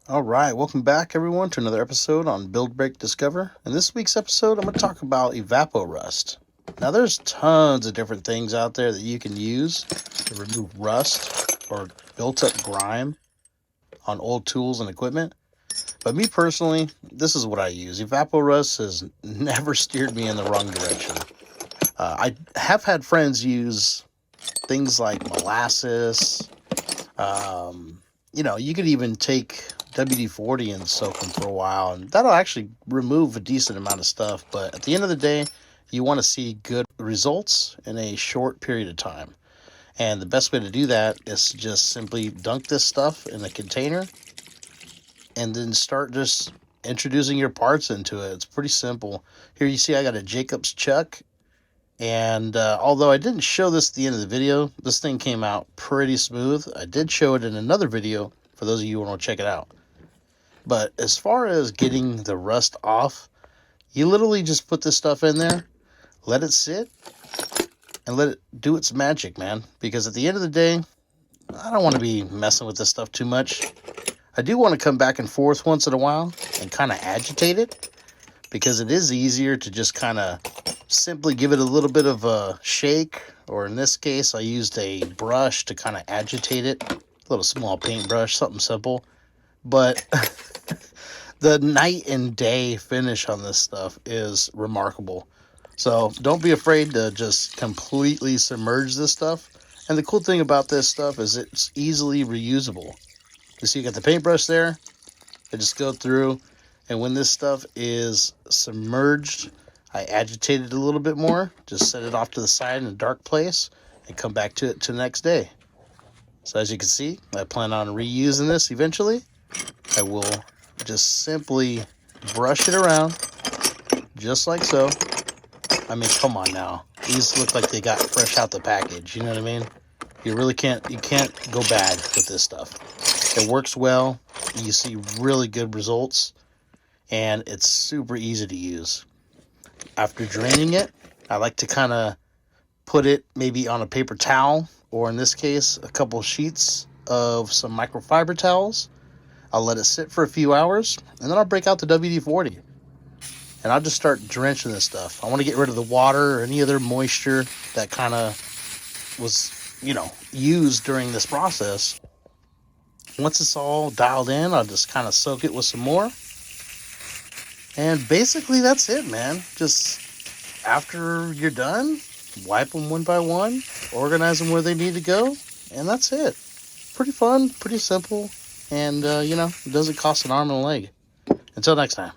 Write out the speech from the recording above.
All right, welcome back everyone to another episode on Build Break Discover. In this week's episode, I'm going to talk about Evapo-Rust. Now, there's tons of different things out there that you can use to remove rust or built-up grime on old tools and equipment. But me personally, this is what I use. Evapo-Rust has never steered me in the wrong direction. I have had friends use things like molasses. You could even take WD-40 and soak them for a while, and that'll actually remove a decent amount of stuff. But at the end of the day, you want to see good results in a short period of time. And the best way to do that is to just simply dunk this stuff in a container and then start just introducing your parts into it. It's pretty simple. Here you see I got a Jacob's chuck. And although I didn't show this at the end of the video, this thing came out pretty smooth. I did show it in another video for those of you who want to check it out. But as far as getting the rust off, you literally just put this stuff in there, let it sit, and let it do its magic, man. Because at the end of the day, I don't want to be messing with this stuff too much. I do want to come back and forth once in a while and kind of agitate it, because it is easier to just kind of simply give it a little bit of a shake, or in this case, I used a brush to kind of agitate it, a little small paintbrush, something simple. But the night and day finish on this stuff is remarkable. So don't be afraid to just completely submerge this stuff. And the cool thing about this stuff is it's easily reusable. You see, you got the paintbrush there. I just go through, and when this stuff is submerged, I agitate it a little bit more, just set it off to the side in a dark place, and come back to it the next day. So as you can see, I plan on reusing this eventually. I will just simply brush it around, just like so. I mean, come on now. These look like they got fresh out the package, you know what I mean? You can't go bad with this stuff. It works well, you see really good results, and it's super easy to use. After draining it, I like to kind of put it maybe on a paper towel, or in this case, a couple sheets of some microfiber towels. I'll let it sit for a few hours, and then I'll break out the WD-40. And I'll just start drenching this stuff. I want to get rid of the water or any other moisture that kind of was, used during this process. Once it's all dialed in, I'll just kind of soak it with some more. And basically that's it, man. Just after you're done, wipe them one by one, organize them where they need to go, and that's it. Pretty fun, pretty simple, and, it doesn't cost an arm and a leg. Until next time.